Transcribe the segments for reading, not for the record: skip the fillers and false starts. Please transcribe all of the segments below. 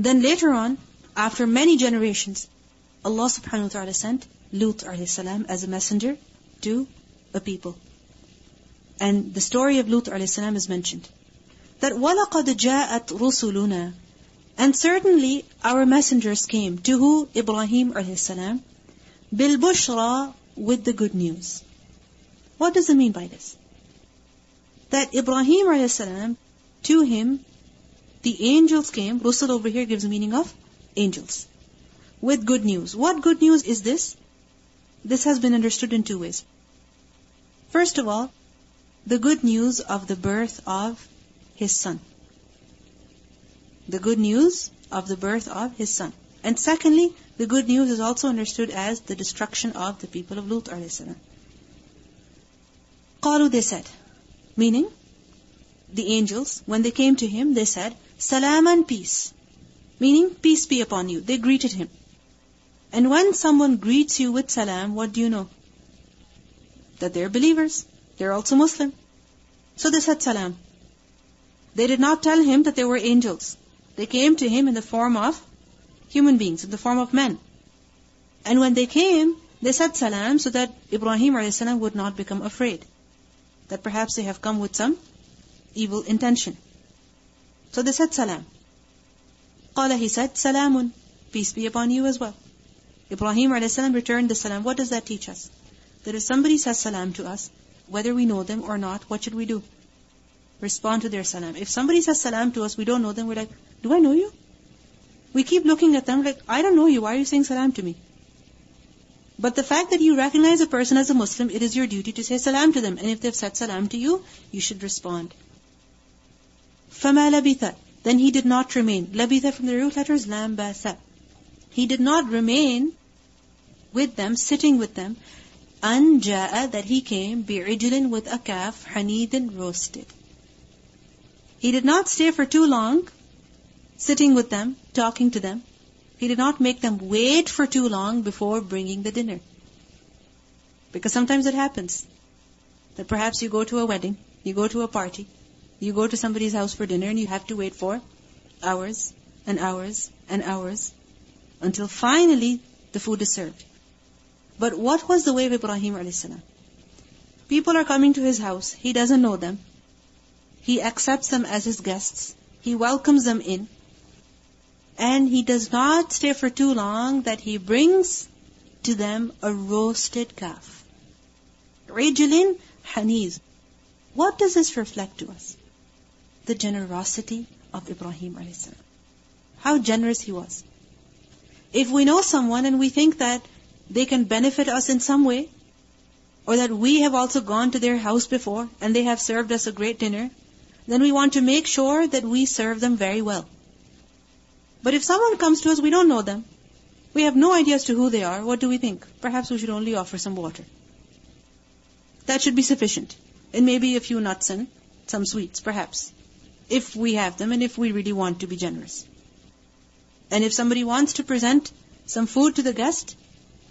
Then later on, after many generations, Allah subhanahu wa ta'ala sent Lut alayhi salam as a messenger to a people. And the story of Lut alayhi salam is mentioned. That وَلَقَدْ جَاءَتْ رُسُلُنَا, and certainly our messengers came to who? Ibrahim alayhi salam, بِالْبُشْرَى, with the good news. What does it mean by this? That Ibrahim alayhi salam, to him, the angels came. Rusul over here gives the meaning of angels, with good news. What good news is this? This has been understood in two ways. First of all, the good news of the birth of his son. The good news of the birth of his son. And secondly, the good news is also understood as the destruction of the people of Lut alayhi salam. قالوا, they said, meaning the angels, when they came to him, they said, Salaman, peace. Meaning, peace be upon you. They greeted him. And when someone greets you with salam, what do you know? That they're believers. They're also Muslim. So they said salam. They did not tell him that they were angels. They came to him in the form of human beings, in the form of men. And when they came, they said salam so that Ibrahim a.s. would not become afraid that perhaps they have come with some evil intention. So they said salam. Qala, he said, Salamun, peace be upon you as well. Ibrahim a.s. returned the salam. What does that teach us? That if somebody says salam to us, whether we know them or not, what should we do? Respond to their salam. If somebody says salam to us, we don't know them, we're like, do I know you? We keep looking at them like, I don't know you, why are you saying salam to me? But the fact that you recognize a person as a Muslim, it is your duty to say salam to them. And if they've said salam to you, you should respond. فَمَا لَبِثَ, then he did not remain. Labitha from the root letters, lam batha. He did not remain with them, sitting with them, an ja'a, that he came, bi'ijlin, with a calf, hanidin, roasted. He did not stay for too long, sitting with them, talking to them. He did not make them wait for too long before bringing the dinner. Because sometimes it happens that perhaps you go to a wedding, you go to a party, you go to somebody's house for dinner and you have to wait for hours and hours and hours until finally the food is served. But what was the way of Ibrahim a.s.? People are coming to his house. He doesn't know them. He accepts them as his guests. He welcomes them in. And he does not stay for too long that he brings to them a roasted calf. Rijlin haniz. What does this reflect to us? The generosity of Ibrahim a.s. How generous he was. If we know someone and we think that they can benefit us in some way, or that we have also gone to their house before and they have served us a great dinner, then we want to make sure that we serve them very well. But if someone comes to us, we don't know them, we have no idea as to who they are, what do we think? Perhaps we should only offer some water. That should be sufficient. And maybe a few nuts and some sweets, perhaps. If we have them and if we really want to be generous. And if somebody wants to present some food to the guest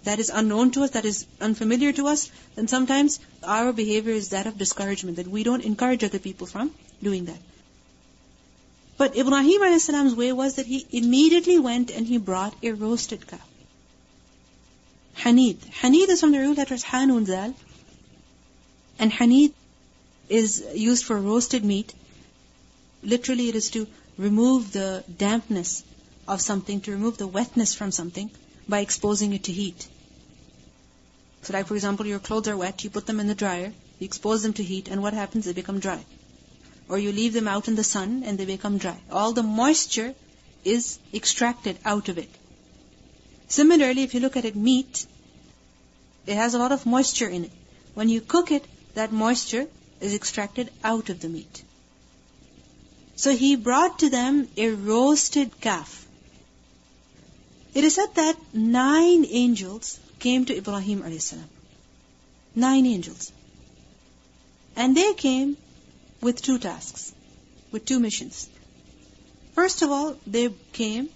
that is unknown to us, that is unfamiliar to us, then sometimes our behavior is that of discouragement, that we don't encourage other people from doing that. But Ibrahim a.s.'s way was that he immediately went and he brought a roasted calf. Hanid. Hanid is from the root letters hanun zal. And hanid is used for roasted meat. Literally it is to remove the dampness of something, to remove the wetness from something by exposing it to heat. So like for example, your clothes are wet, you put them in the dryer, you expose them to heat, and what happens? They become dry. Or you leave them out in the sun and they become dry. All the moisture is extracted out of it. Similarly, if you look at it, meat, it has a lot of moisture in it. When you cook it, that moisture is extracted out of the meat. So he brought to them a roasted calf. It is said that 9 angels came to Ibrahim a.s. 9 angels. And they came with 2 tasks, with 2 missions. First of all, they came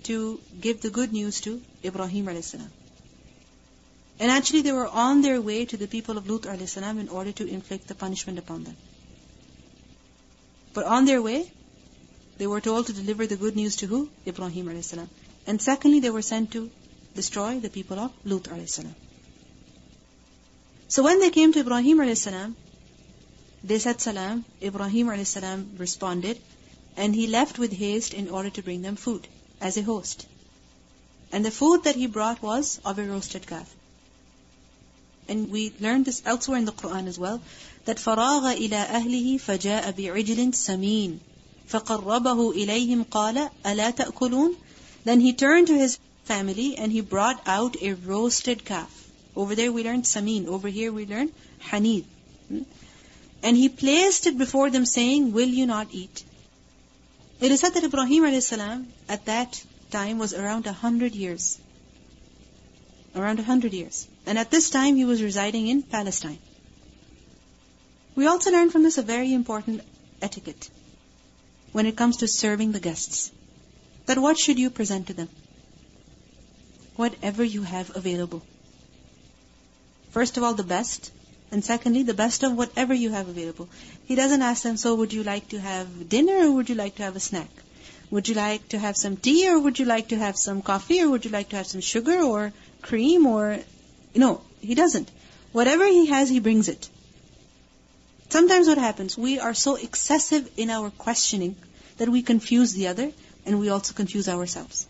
to give the good news to Ibrahim a.s. And actually they were on their way to the people of Lut a.s. in order to inflict the punishment upon them. But on their way, They were told to deliver the good news to who? Ibrahim a.s. And secondly, they were sent to destroy the people of Lut a.s. So when they came to Ibrahim a.s., they said salam. Ibrahim a.s. responded, and he left with haste in order to bring them food as a host. And the food that he brought was of a roasted calf. And we learned this elsewhere in the Quran as well, that فَرَاغَ إِلَىٰ أَهْلِهِ فَجَاءَ بِعِجْلٍ سَمِينٍ فَقَرَّبَهُ إِلَيْهِمْ قَالَ أَلَا تَأْكُلُونَ. Then he turned to his family and he brought out a roasted calf. Over there we learned sameen. Over here we learned hanid. And he placed it before them saying, will you not eat? It is said that Ibrahim a.s. at that time was around 100 years. Around 100 years. And at this time he was residing in Palestine. We also learn from this a very important etiquette when it comes to serving the guests. That what should you present to them? Whatever you have available. First of all, the best. And secondly, the best of whatever you have available. He doesn't ask them, so would you like to have dinner or would you like to have a snack? Would you like to have some tea or would you like to have some coffee or would you like to have some sugar or cream or... No, he doesn't. Whatever he has, he brings it. Sometimes what happens, we are so excessive in our questioning that we confuse the other and we also confuse ourselves.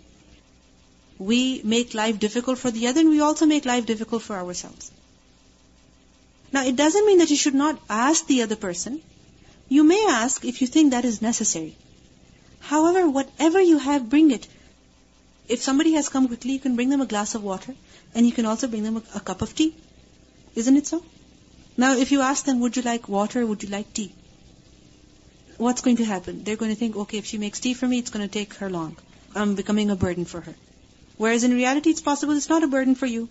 We make life difficult for the other and we also make life difficult for ourselves. Now, it doesn't mean that you should not ask the other person. You may ask if you think that is necessary. However, whatever you have, bring it. If somebody has come quickly, you can bring them a glass of water and you can also bring them a cup of tea. Isn't it so? Now, if you ask them, would you like water or would you like tea? What's going to happen? They're going to think, okay, if she makes tea for me, it's going to take her long. I'm becoming a burden for her. Whereas in reality, it's possible it's not a burden for you.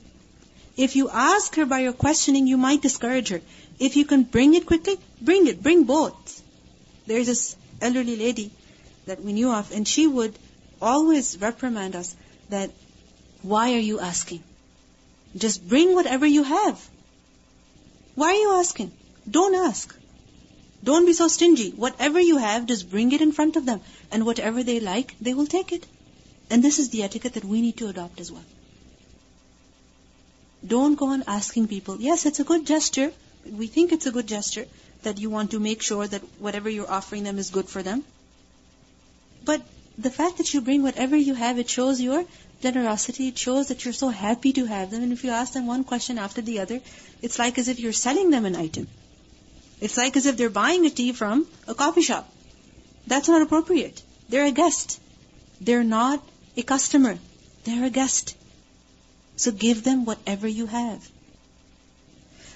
If you ask her by your questioning, you might discourage her. If you can bring it quickly, bring it. Bring both. There's this elderly lady that we knew of, and she would always reprimand us that, why are you asking? Just bring whatever you have. Why are you asking? Don't ask. Don't be so stingy. Whatever you have, just bring it in front of them. And whatever they like, they will take it. And this is the etiquette that we need to adopt as well. Don't go on asking people. Yes, it's a good gesture. We think it's a good gesture that you want to make sure that whatever you're offering them is good for them. But the fact that you bring whatever you have, it shows your generosity. It shows that you're so happy to have them. And if you ask them one question after the other, it's like as if you're selling them an item. It's like as if they're buying a tea from a coffee shop. That's not appropriate. They're a guest. They're not a customer. They're a guest. So give them whatever you have.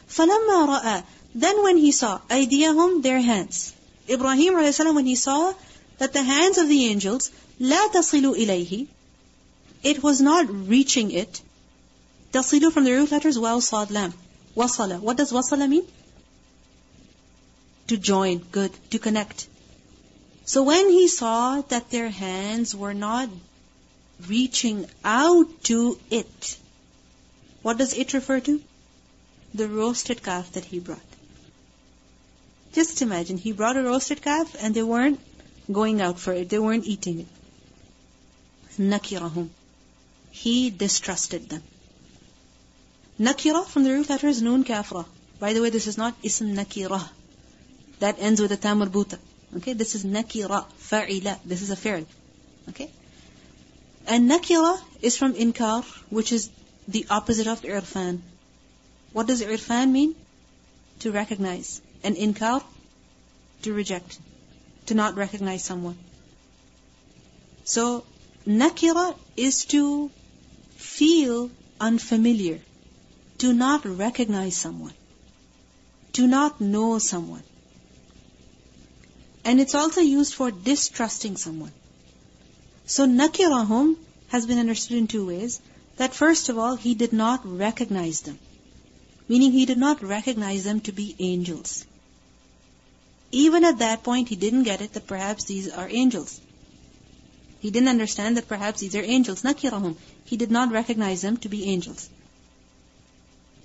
فَلَمَّا رَأَى. Then when he saw, أَيْدِيَهُمْ, their hands. Ibrahim a.s. when he saw that the hands of the angels, لَا تَصِلُ إِلَيْهِ, it was not reaching it. تَصِلُ from the root letters, waw, sad, lam. Wasala. What does wasala mean? To join, good, to connect. So when he saw that their hands were not reaching out to it, what does it refer to? The roasted calf that he brought. Just imagine, he brought a roasted calf and they weren't going out for it. They weren't eating it. Nakirahum. He distrusted them. Nakira from the root letters noon kafra. By the way, this is not ism nakira. That ends with a ta marbuta. Okay, this is nakira, fa'ila. This is a fi'l. Okay? And nakira is from inkar, which is the opposite of irfan. What does irfan mean? To recognize. And inkar, to reject. To not recognize someone. So, nakira is to feel unfamiliar. To not recognize someone. To not know someone. And it's also used for distrusting someone. So nakirahum has been understood in two ways. That first of all, he did not recognize them. Meaning he did not recognize them to be angels. Even at that point, he didn't get it that perhaps these are angels. He didn't understand that perhaps these are angels. Nakirahum. He did not recognize them to be angels.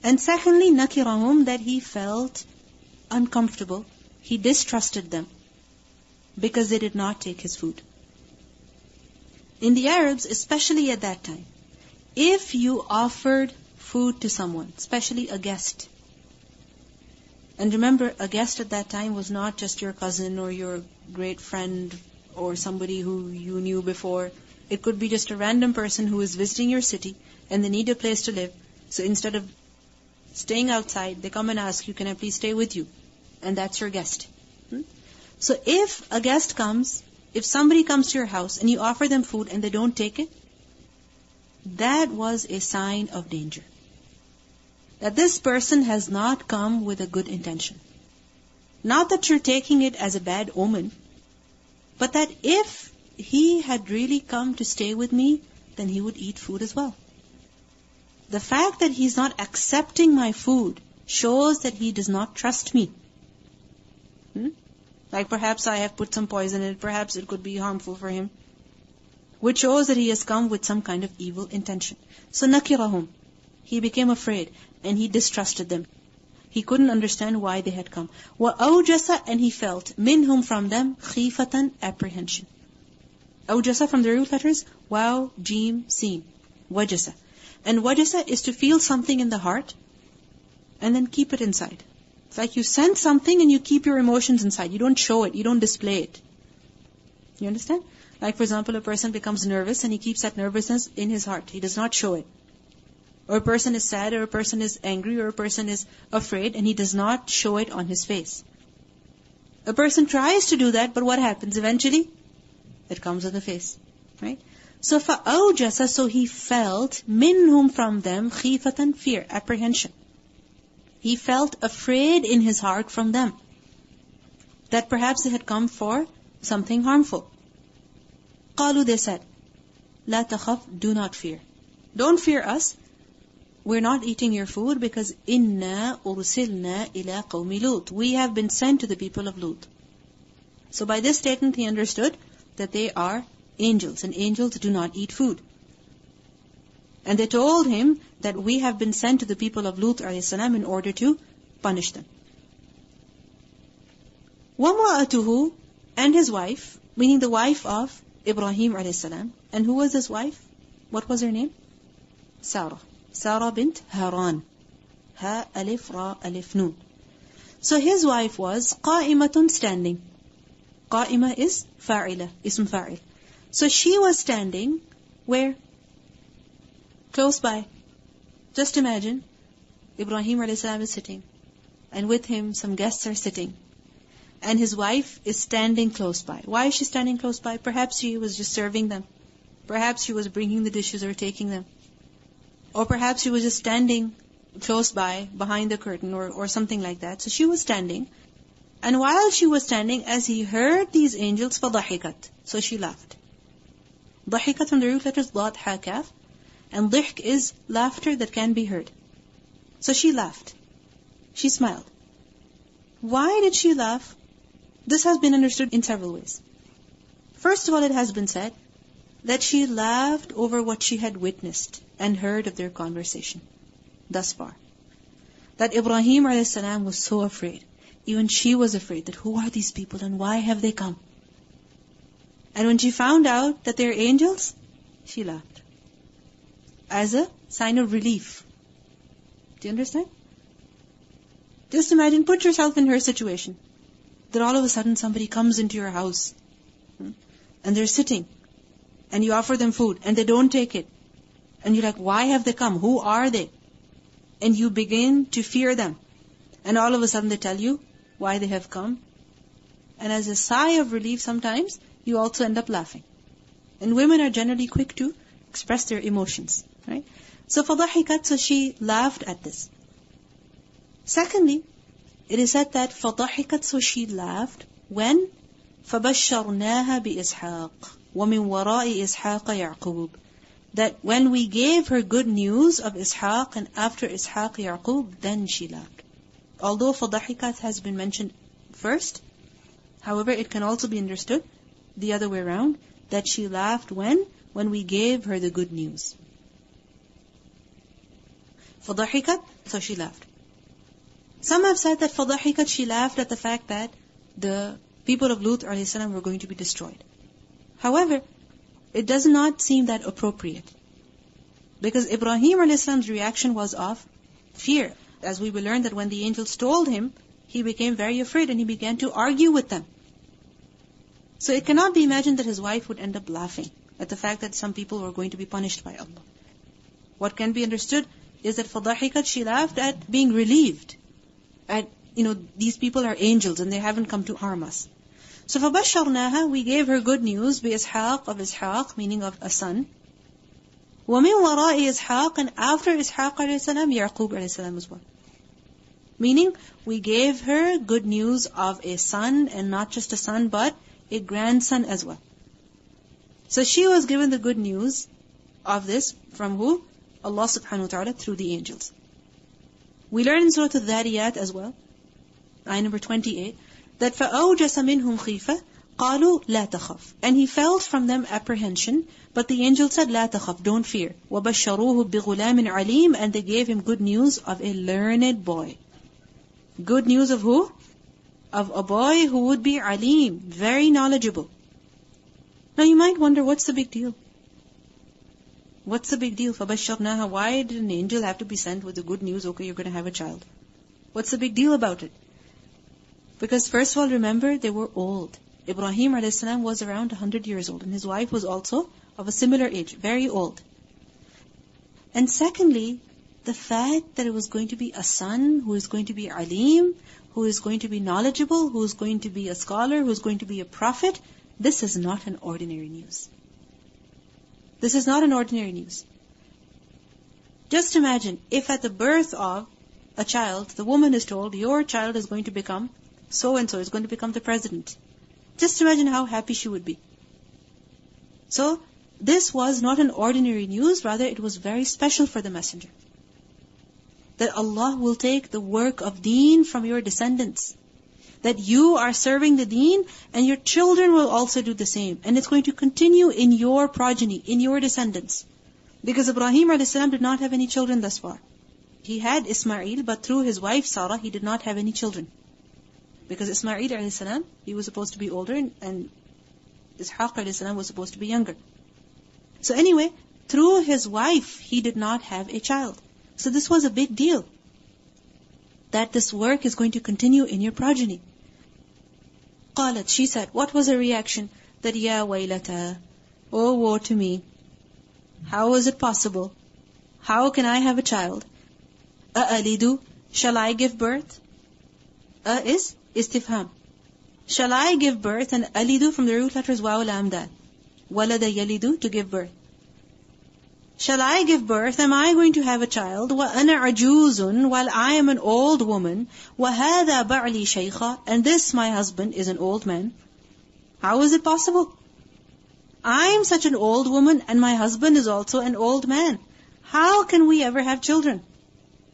And secondly, nakirahum, that he felt uncomfortable. He distrusted them. because they did not take his food. In the Arabs, especially at that time, if you offered food to someone, especially a guest, and remember, a guest at that time was not just your cousin or your great friend or somebody who you knew before. It could be just a random person who is visiting your city and they need a place to live. So instead of staying outside, they come and ask you, can I please stay with you? And that's your guest. So if a guest comes, if somebody comes to your house and you offer them food and they don't take it, that was a sign of danger. That this person has not come with a good intention. Not that you're taking it as a bad omen, but that if he had really come to stay with me, then he would eat food as well. The fact that he's not accepting my food shows that he does not trust me. Like perhaps I have put some poison in it, perhaps it could be harmful for him, which shows that he has come with some kind of evil intention. So nakirahum, he became afraid and he distrusted them. He couldn't understand why they had come. وَأَوْجَسَ, and he felt, minhum, from them, khifatan, apprehension. Awjasa from the root letters, waw, jim, sin. Wajasa. And wajasa is to feel something in the heart and then keep it inside. It's like you sense something and you keep your emotions inside. You don't show it, you don't display it. You understand? Like for example, a person becomes nervous and he keeps that nervousness in his heart. He does not show it. Or a person is sad, or a person is angry, or a person is afraid, and he does not show it on his face. A person tries to do that, but what happens eventually? It comes on the face. Right? So فَأَوْجَسَ, so he felt, minhum, from them, khifatan, fear, apprehension. He felt afraid in his heart from them. That perhaps they had come for something harmful. قَالُوا, they said, لَا تَخَفْ, do not fear. Don't fear us. We're not eating your food because إِنَّا أُرْسِلْنَا إِلَىٰ قَوْمِ لُوط. We have been sent to the people of Lut. So by this statement he understood that they are angels, and angels do not eat food. And they told him that we have been sent to the people of Lut a.s. in order to punish them. وَمْرَأَتُهُ, and his wife, meaning the wife of Ibrahim a.s. And who was his wife? What was her name? Sarah. Sarah bint Haran. Ha alif ra alif nun. So his wife was qa'imatun, standing. Qa'ima is fa'ila, ism fa'il. So she was standing where? Close by. Just imagine, Ibrahim a.s. is sitting, and with him some guests are sitting, and his wife is standing close by. Why is she standing close by? Perhaps she was just serving them. Perhaps she was bringing the dishes or taking them. Or perhaps she was just standing close by, behind the curtain or something like that. So she was standing. And while she was standing, as he heard these angels, فَضَحِكَتْ, so she laughed. ضَحِكَتْ from the root letters, ضاد, ha, kaf. And ضحك is laughter that can be heard. So she laughed. She smiled. Why did she laugh? This has been understood in several ways. First of all, it has been said that she laughed over what she had witnessed and heard of their conversation thus far. That Ibrahim a.s. was so afraid. Even she was afraid that who are these people and why have they come? And when she found out that they're angels, she laughed. As a sign of relief. Do you understand? Just imagine, put yourself in her situation. That all of a sudden somebody comes into your house and they're sitting and you offer them food and they don't take it. And you're like, why have they come? Who are they? And you begin to fear them. And all of a sudden they tell you why they have come. And as a sigh of relief sometimes, you also end up laughing. And women are generally quick to express their emotions. Right? So فَضَحِكَتْ, so she laughed at this. Secondly, it is said that فَضَحِكَتْ, so she laughed when فَبَشَّرْنَاهَا بِإِسْحَاقَ وَمِنْ وَرَاءِ إِسْحَاقَ يَعْقُوبَ, that when we gave her good news of Ishaq and after Ishaq Yaqub, then she laughed. Although فَضَحِكَتْ has been mentioned first, however, it can also be understood the other way around, that she laughed when we gave her the good news. فَضَحِكَتْ, so she laughed. Some have said that فَضَحِكَتْ, she laughed at the fact that the people of Lut alayhi salam were going to be destroyed. However, it does not seem that appropriate. Because Ibrahim alayhi salam's reaction was of fear. As we will learn that when the angels told him, he became very afraid and he began to argue with them. So it cannot be imagined that his wife would end up laughing at the fact that some people were going to be punished by Allah. What can be understood is that فَضَحِكَتْ, she laughed at being relieved. At, these people are angels and they haven't come to harm us. So فَبَشَّرْنَاهَا, we gave her good news, بِإِسْحَاقَ, of Ishaq, meaning of a son. وَمِنْ وَرَاءِ إِسْحَاقَ, and after Ishaq alayhi salam, Yaqub alayhi salam as well. Meaning, we gave her good news of a son, and not just a son, but a grandson as well. So she was given the good news of this from who? Allah subhanahu wa ta'ala through the angels. We learn in Surah Al-Dhariyat as well, ayah number 28, that فَأَوْجَسَ مِنْهُمْ خِيفَةً قَالُوا لَا تَخَفْ, and he felt from them apprehension, but the angel said, لَا تَخَفْ, don't fear. وَبَشَّرُوهُ بِغُلَامٍ عَلِيمٍ, and they gave him good news of a learned boy. Good news of who? Of a boy who would be alim, very knowledgeable. Now you might wonder, what's the big deal? What's the big deal? فَبَشَّرْنَاهَا, why did an angel have to be sent with the good news, okay, you're going to have a child? What's the big deal about it? Because first of all, remember, they were old. Ibrahim a.s. was around 100 years old, and his wife was also of a similar age, very old. And secondly, the fact that it was going to be a son who is going to be alim, who is going to be knowledgeable, who is going to be a scholar, who is going to be a prophet, this is not an ordinary news. This is not an ordinary news. Just imagine, if at the birth of a child, the woman is told, your child is going to become so-and-so, is going to become the president. Just imagine how happy she would be. So, this was not an ordinary news, rather it was very special for the messenger. That Allah will take the work of deen from your descendants. That you are serving the deen, and your children will also do the same. And it's going to continue in your progeny, in your descendants. Because Ibrahim a.s. did not have any children thus far. He had Ismail, but through his wife Sarah, he did not have any children. Because Ismail a.s., he was supposed to be older, and Ishaq a.s. was supposed to be younger. So anyway, through his wife, he did not have a child. So this was a big deal. That this work is going to continue in your progeny. قالت, she said, what was her reaction? That, Ya waylata, oh woe to me. How is it possible? How can I have a child? A'alidu, shall I give birth? Is istifham. Shall I give birth? And alidu from the root letters waw lam dal. Walada yalidu, to give birth. Shall I give birth? Am I going to have a child? وَأَنَا عَجُوزٌ, while I am an old woman. وَهَذَا بَعْلِي شَيْخًا, and this, my husband, is an old man. How is it possible? I am such an old woman, and my husband is also an old man. How can we ever have children?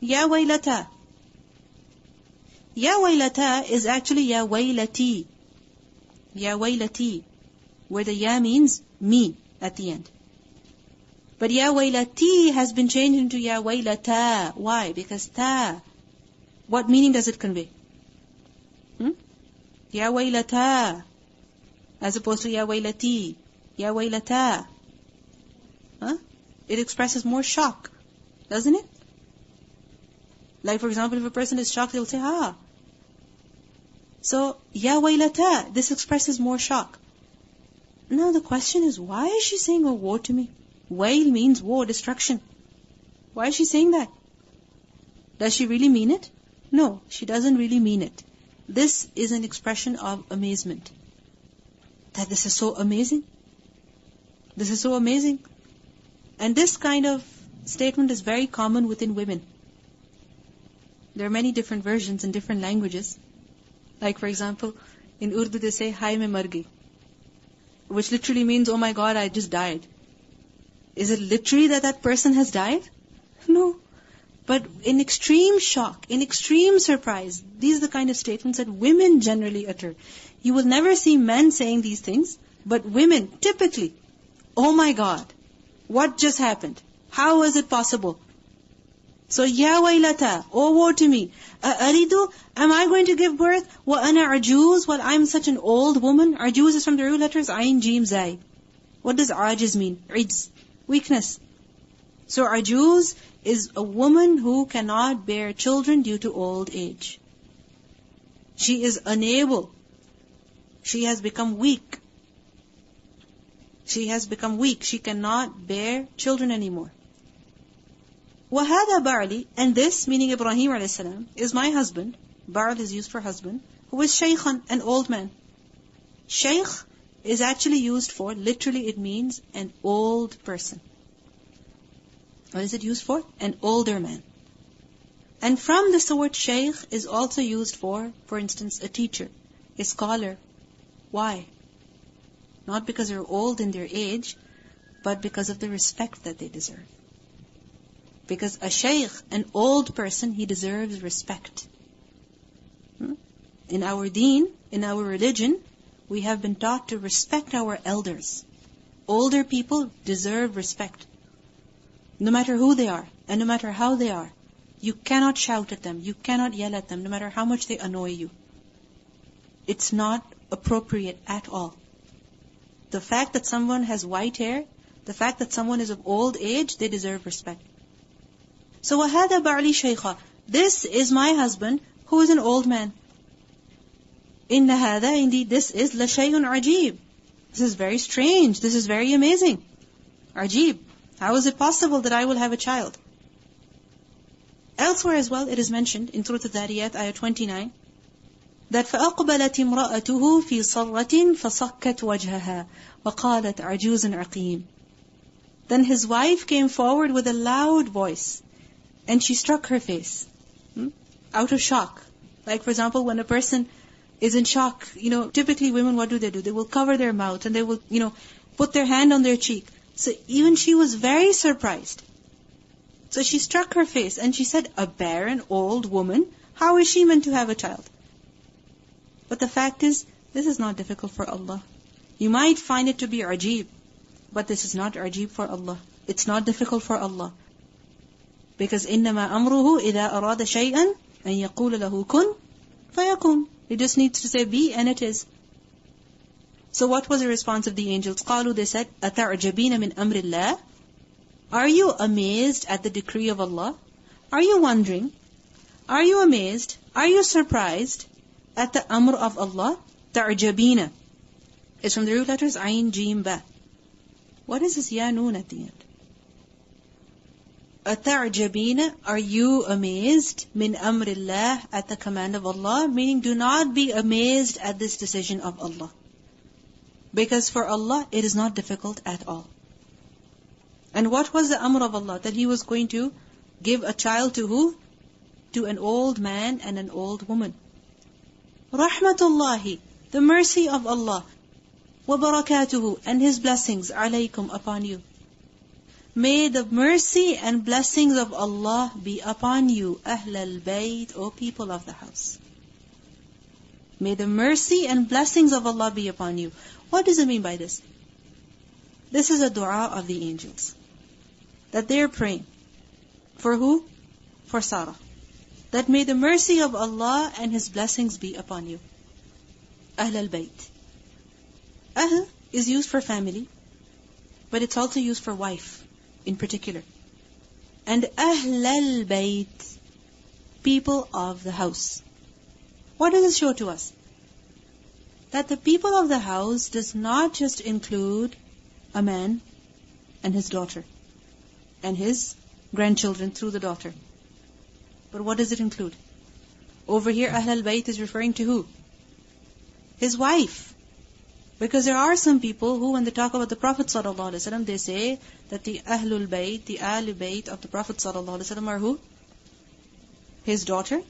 Ya waylata. Ya waylata is actually ya waylati. Ya waylati, where the ya means me at the end. But ya waylati has been changed into ya waylata. Why? Because ta, what meaning does it convey? Ya waylata, as opposed to ya waylati. Ya waylata. It expresses more shock, doesn't it? Like for example, if a person is shocked, they'll say, ha. So, ya waylata, this expresses more shock. Now the question is, why is she saying, oh woe to me? Wail means woe, destruction. Why is she saying that? Does she really mean it? No, she doesn't really mean it. This is an expression of amazement. That this is so amazing. This is so amazing. And this kind of statement is very common within women. There are many different versions in different languages. Like for example, in Urdu they say, Hai mein mar gayi, which literally means, oh my God, I just died. Is it literally that that person has died? No. But in extreme shock, in extreme surprise, these are the kind of statements that women generally utter. You will never see men saying these things, but women, typically, oh my God, what just happened? How is it possible? So, ya waylata, oh woe to me. Alidu, am I going to give birth? Wa ana ajuz, while I'm such an old woman. Ajuz is from the root letters Ayn, Jim, Zay. What does ajiz mean? Ijz, weakness. So ajuz is a woman who cannot bear children due to old age. She is unable. She has become weak. She has become weak. She cannot bear children anymore. وَهَذَا بَعْلِي, and this, meaning Ibrahim a.s., is my husband. Ba'al is used for husband. Who is shaykhan, an old man. Shaykh is actually used for, literally it means an old person. What is it used for? An older man. And from this the word shaykh is also used for instance, a teacher, a scholar. Why? Not because they're old in their age, but because of the respect that they deserve. Because a shaykh, an old person, he deserves respect. In our deen, in our religion, we have been taught to respect our elders. Older people deserve respect. No matter who they are, and no matter how they are. You cannot shout at them, you cannot yell at them, no matter how much they annoy you. It's not appropriate at all. The fact that someone has white hair, the fact that someone is of old age, they deserve respect. So, وَهَذَا بَعْلِي شَيْخًا, this is my husband, who is an old man. إِنَّ هَذَا, indeed this is لَشَيْءٌ عَجِيبٌ. This is very strange, this is very amazing. Ajib. How is it possible that I will have a child? Elsewhere as well, it is mentioned in Surah Al-Dhariyat, ayah 29, that فَأَقْبَلَتِ امْرَأَتُهُ فِي صَرَّةٍ فَصَكَّتْ وَجْهَهَا وَقَالَتْ عَجُوزٌ عَقِيمٌ. Then his wife came forward with a loud voice, and she struck her face, out of shock. Like for example, when a person is in shock, typically women, what do? They will cover their mouth and they will, put their hand on their cheek. So even she was very surprised. So she struck her face and she said, a barren old woman, how is she meant to have a child? But the fact is, this is not difficult for Allah. You might find it to be ajib, but this is not ajib for Allah. It's not difficult for Allah. Because إِنَّمَا أَمْرُهُ إِذَا أَرَادَ شَيْئًا أَن يَقُولَ لَهُ كُن فَيَكُن. He just needs to say be, and it is. So what was the response of the angels? قالوا, they said, أَتَعْجَبِينَ مِنْ أَمْرِ اللَّهِ. Are you amazed at the decree of Allah? Are you wondering? Are you amazed? Are you surprised at the amr of Allah? تَعْجَبِينَ. It's from the root letters Ayn, Jim, Ba. What is this Ya Noon at the end? أَتَعْجَبِينَ, are you amazed? مِنْ أَمْرِ اللَّهِ, at the command of Allah. Meaning, do not be amazed at this decision of Allah. Because for Allah, it is not difficult at all. And what was the amr of Allah? That He was going to give a child to who? To an old man and an old woman. Rahmatullahi, the mercy of Allah. Wa barakatuhu, and His blessings, alaykum, upon you. May the mercy and blessings of Allah be upon you, Ahlal Bayt, O people of the house. May the mercy and blessings of Allah be upon you. What does it mean by this? This is a dua of the angels. That they are praying. For who? For Sarah. That may the mercy of Allah and His blessings be upon you. Ahlal Bayt. Ahl is used for family, but it's also used for wife in particular. And Ahlal Bayt, people of the house. What does this show to us? That the people of the house does not just include a man and his daughter and his grandchildren through the daughter. But what does it include? Over here, Ahlul Bayt is referring to who? His wife. Because there are some people who, when they talk about the Prophet ﷺ, they say that the Ahlul Bayt, the Ahlul Bayt of the Prophet ﷺ are who? His daughter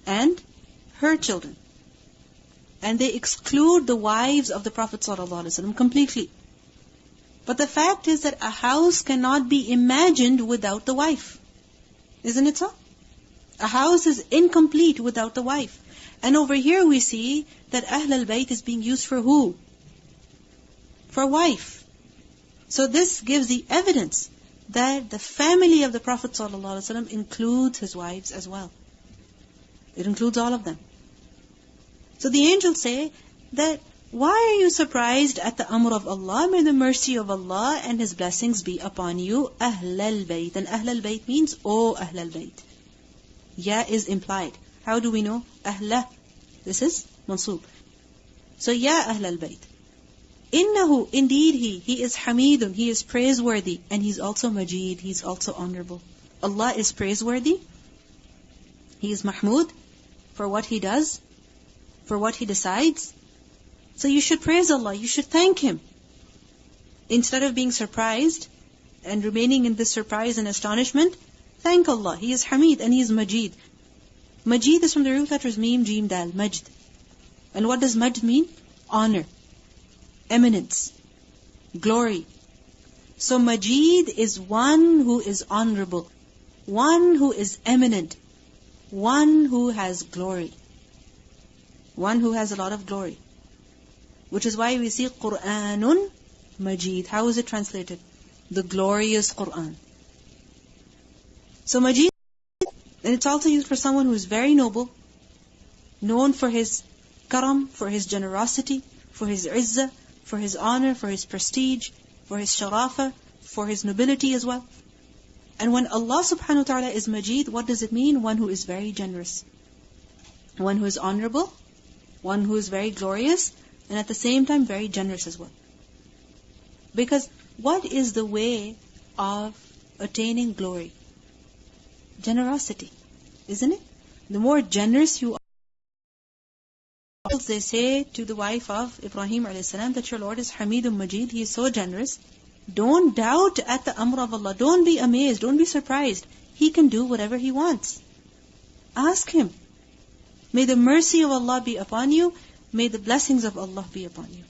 and her children. And they exclude the wives of the Prophet ﷺ completely. But the fact is that a house cannot be imagined without the wife. Isn't it so? A house is incomplete without the wife. And over here we see that Ahlul Bayt is being used for who? For wife. So this gives the evidence that the family of the Prophet ﷺ includes his wives as well. It includes all of them. So the angels say that, why are you surprised at the amr of Allah? May the mercy of Allah and His blessings be upon you. Ahlal Bayt. And Ahlal Bayt means, O Ahlal Bayt. Ya is implied. How do we know? Ahla. This is mansoob. So, Ya Ahlal Bayt. Innahu, indeed He is Hamidun, He is praiseworthy, and He's also Majid, He's also honorable. Allah is praiseworthy. He is Mahmud for what He does, for what He decides. So you should praise Allah, you should thank Him. Instead of being surprised and remaining in this surprise and astonishment, thank Allah. He is Hamid and He is Majid. Majid is from the root letters Mim, Jim, Dal, Majd. And what does Majd mean? Honor, eminence, glory. So Majid is one who is honorable, one who is eminent, one who has glory, one who has a lot of glory. Which is why we see Qur'anun Majid. How is it translated? The glorious Qur'an. So Majid, and it's also used for someone who is very noble, known for his karam, for his generosity, for his izzah, for his honor, for his prestige, for his sharafa, for his nobility as well. And when Allah subhanahu wa ta'ala is Majid, what does it mean? One who is very generous, one who is honorable, one who is very glorious, and at the same time very generous as well. Because what is the way of attaining glory? Generosity, isn't it? The more generous you are, they say to the wife of Ibrahim a.s. that your Lord is Hamidun Majid, He is so generous. Don't doubt at the amr of Allah. Don't be amazed, don't be surprised. He can do whatever He wants. Ask Him. May the mercy of Allah be upon you. May the blessings of Allah be upon you.